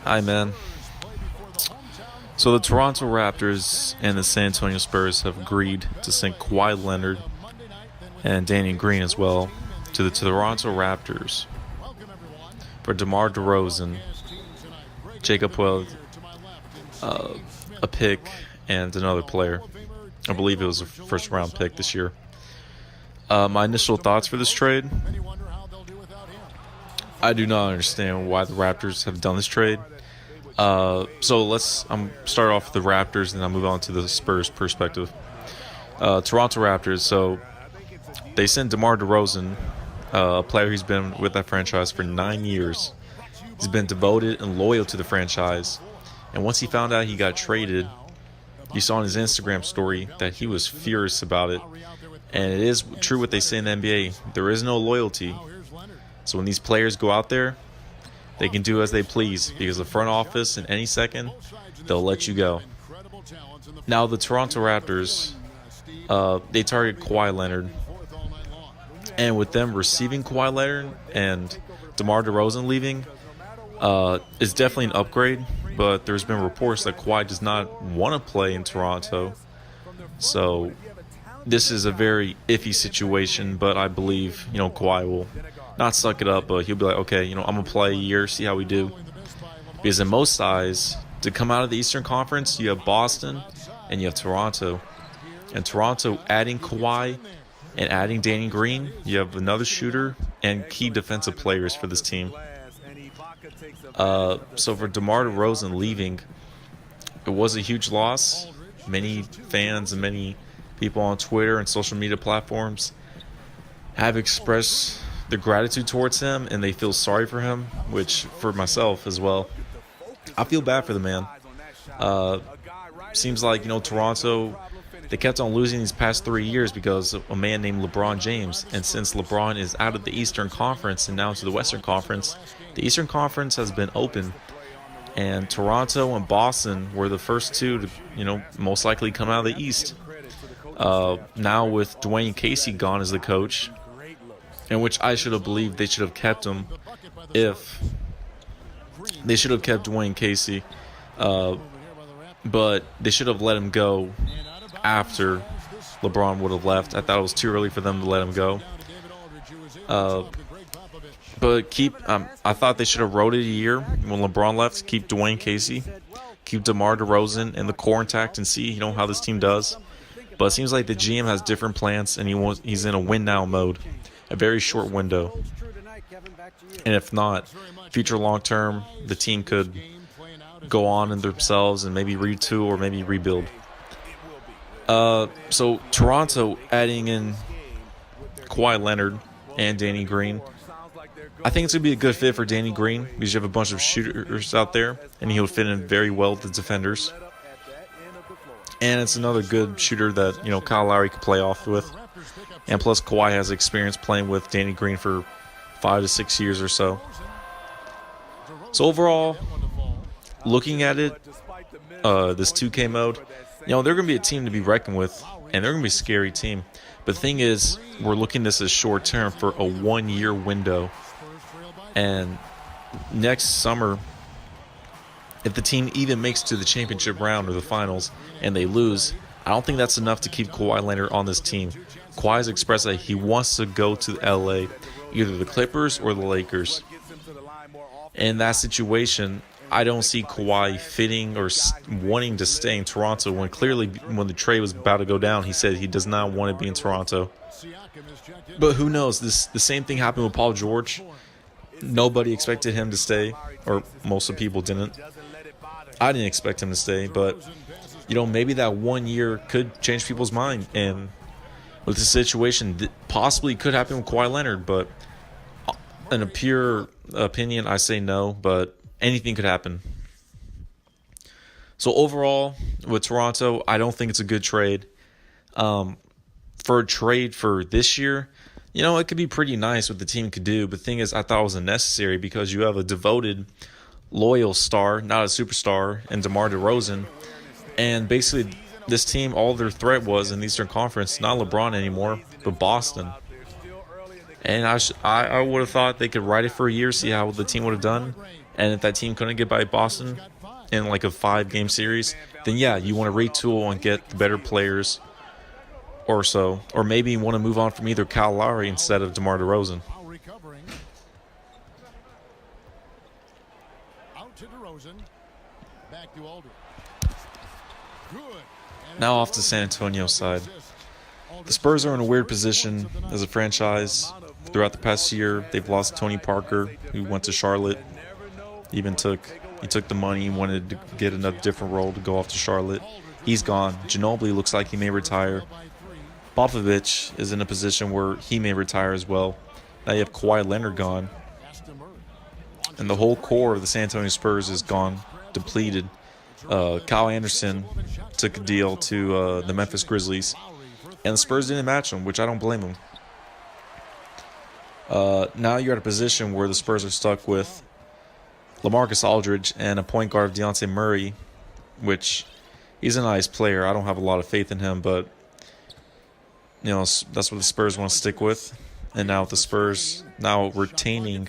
Hi, man. So the Toronto Raptors and the San Antonio Spurs have agreed to send Kawhi Leonard and Danny Green as well to the Toronto Raptors for Demar Derozan, Jacob Well, a pick, and another player. I believe it was a first-round pick this year. My initial thoughts for this trade: I do not understand why the Raptors have done this trade. So let's start off with the Raptors, and I'll move on to the Spurs perspective. Toronto Raptors. So they sent Demar Derozan, a player who's been with that franchise for 9 years. He's been devoted and loyal to the franchise. And once he found out he got traded, you saw on his Instagram story that he was furious about it. And it is true what they say in the NBA. There is no loyalty. So when these players go out there, they can do as they please, because the front office, in any second, they'll let you go. Now, the Toronto Raptors, they target Kawhi Leonard. And with them receiving Kawhi Leonard and DeMar DeRozan leaving, it's definitely an upgrade. But there's been reports that Kawhi does not want to play in Toronto. So this is a very iffy situation, but I believe, Kawhi will not suck it up, but he'll be like, okay, I'm going to play a year, see how we do. Because in most eyes, to come out of the Eastern Conference, you have Boston and you have Toronto. And Toronto adding Kawhi and adding Danny Green, you have another shooter and key defensive players for this team. So for DeMar DeRozan leaving, it was a huge loss. Many fans and many people on Twitter and social media platforms have expressed their gratitude towards him, and they feel sorry for him, which for myself as well. I feel bad for the man. Seems like, Toronto, they kept on losing these past 3 years because of a man named LeBron James. And since LeBron is out of the Eastern Conference and now to the Western Conference, the Eastern Conference has been open. And Toronto and Boston were the first two to, most likely come out of the East. Now with Dwayne Casey gone as the coach, in which I should have believed they should have kept him if they should have kept Dwayne Casey, but they should have let him go after LeBron would have left. I thought it was too early for them to let him go. But I thought they should have wrote it a year when LeBron left. Keep Dwayne Casey, keep DeMar DeRozan and the core intact, and see how this team does. But it seems like the GM has different plans, and he's in a win now mode, a very short window. And if not, future long term, the team could go on in themselves and maybe retool or maybe rebuild. So Toronto adding in Kawhi Leonard and Danny Green, I think it's going to be a good fit for Danny Green because you have a bunch of shooters out there, and he'll fit in very well with the defenders. And it's another good shooter that, Kyle Lowry could play off with. And plus, Kawhi has experience playing with Danny Green for 5 to 6 years or so. So overall, looking at it, this 2K mode, they're going to be a team to be reckoned with, and they're going to be a scary team. But the thing is, we're looking at this as short term for a 1-year window. And next summer, if the team even makes to the championship round or the finals and they lose, I don't think that's enough to keep Kawhi Leonard on this team. Kawhi has expressed that he wants to go to LA, either the Clippers or the Lakers. In that situation, I don't see Kawhi fitting or wanting to stay in Toronto when clearly when the trade was about to go down, he said he does not want to be in Toronto. But who knows? The same thing happened with Paul George. Nobody expected him to stay, or most of the people didn't. I didn't expect him to stay, but maybe that 1 year could change people's mind. And with the situation, possibly could happen with Kawhi Leonard, but in a pure opinion, I say no, but anything could happen. So overall, with Toronto, I don't think it's a good trade. For a trade for this year, it could be pretty nice what the team could do, but the thing is, I thought it was unnecessary because you have a devoted, loyal star, not a superstar, and DeMar DeRozan. And basically, this team, all their threat was in the Eastern Conference, not LeBron anymore, but Boston. And I would have thought they could ride it for a year, see how the team would have done, And if that team couldn't get by Boston in like a 5-game series, then yeah, you want to retool and get the better players or so. Or maybe you want to move on from either Kyle Lowry instead of DeMar DeRozan. Now off to San Antonio's side. The Spurs are in a weird position as a franchise. Throughout the past year, they've lost Tony Parker, who went to Charlotte. He took the money, wanted to get another different role to go off to Charlotte. He's gone. Ginobili looks like he may retire. Popovich is in a position where he may retire as well. Now you have Kawhi Leonard gone. And the whole core of the San Antonio Spurs is gone, depleted. Kyle Anderson took a deal to the Memphis Grizzlies. And the Spurs didn't match him, which I don't blame him. Now you're at a position where the Spurs are stuck with LaMarcus Aldridge and a point guard of Dejounte Murray, which he's a nice player. I don't have a lot of faith in him, but that's what the Spurs want to stick with. And now with the Spurs now retaining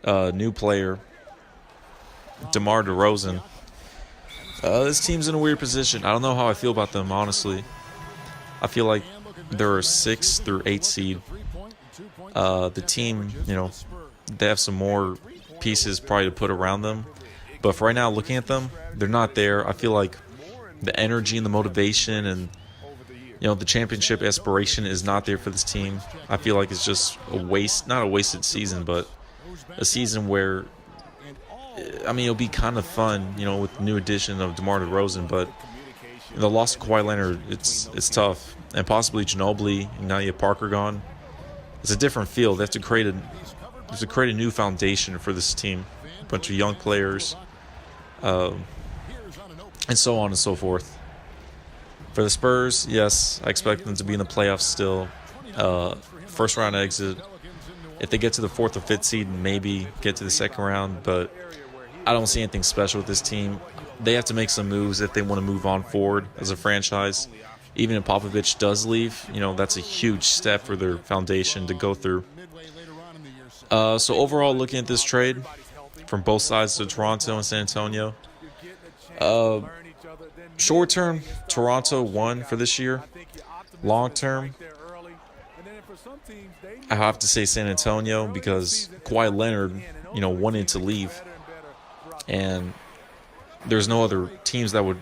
a new player, DeMar DeRozan, this team's in a weird position. I don't know how I feel about them, honestly. I feel like they're a 6 through 8 seed. The team, they have some more pieces probably to put around them. But for right now, looking at them, they're not there. I feel like the energy and the motivation and, the championship aspiration is not there for this team. I feel like it's just not a wasted season, but a season where, it'll be kind of fun, with the new addition of DeMar DeRozan, but the loss of Kawhi Leonard, it's tough. And possibly Ginobili, and now you have Parker gone. It's a different feel. They have to create a new foundation for this team. A bunch of young players, and so on and so forth. For the Spurs, yes, I expect them to be in the playoffs still. First round exit. If they get to the 4th or 5th seed, maybe get to the second round. But I don't see anything special with this team. They have to make some moves if they want to move on forward as a franchise. Even if Popovich does leave, that's a huge step for their foundation to go through. So overall, looking at this trade from both sides to Toronto and San Antonio, short term, Toronto won for this year. Long term, I have to say San Antonio because Kawhi Leonard, wanted to leave. And there's no other teams that would,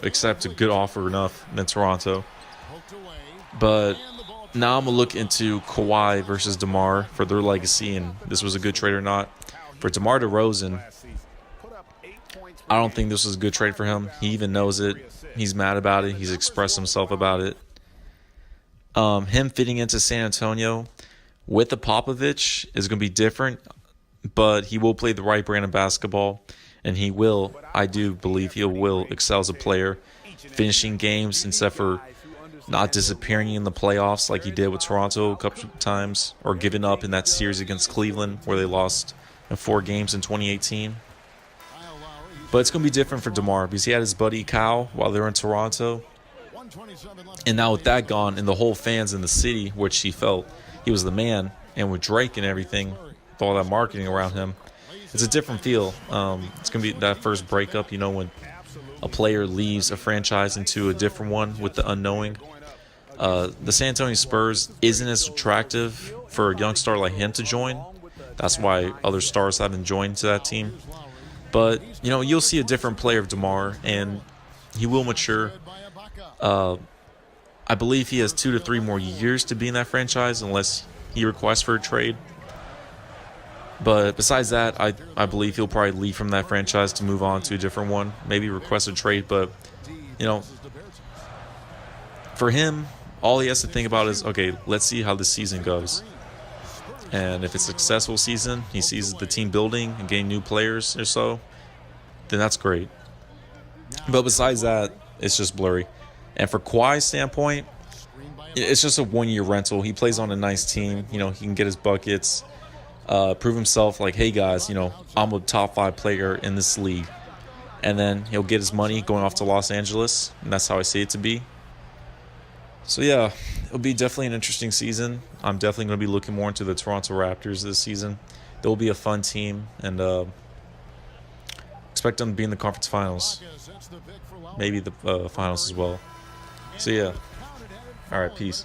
accept a good offer enough than Toronto. But now I'm going to look into Kawhi versus DeMar for their legacy and this was a good trade or not. For DeMar DeRozan, I don't think this was a good trade for him. He even knows it. He's mad about it. He's expressed himself about it. Him fitting into San Antonio with the Popovich is going to be different, but he will play the right brand of basketball. And I do believe he will excel as a player, finishing games instead for not disappearing in the playoffs like he did with Toronto a couple of times, or giving up in that series against Cleveland where they lost in 4 games in 2018. But it's going to be different for DeMar because he had his buddy Kyle while they were in Toronto. And now with that gone and the whole fans in the city, which he felt he was the man, and with Drake and everything, with all that marketing around him, it's a different feel. It's going to be that first breakup, when a player leaves a franchise into a different one with the unknowing. The San Antonio Spurs isn't as attractive for a young star like him to join. That's why other stars haven't joined to that team. But, you'll see a different player of DeMar, and he will mature. I believe he has 2 to 3 more years to be in that franchise unless he requests for a trade. But besides that, I believe he'll probably leave from that franchise to move on to a different one. Maybe request a trade, but, for him, all he has to think about is, okay, let's see how this season goes. And if it's a successful season, he sees the team building and getting new players or so, then that's great. But besides that, it's just blurry. And for Kawhi's standpoint, it's just a 1-year rental. He plays on a nice team. He can get his buckets. Prove himself like, hey guys, I'm a top 5 player in this league. And then he'll get his money going off to Los Angeles, and that's how I see it to be. So yeah, it'll be definitely an interesting season. I'm definitely going to be looking more into the Toronto Raptors this season. They'll be a fun team, and expect them to be in the conference finals. Maybe the finals as well. So yeah. All right, peace.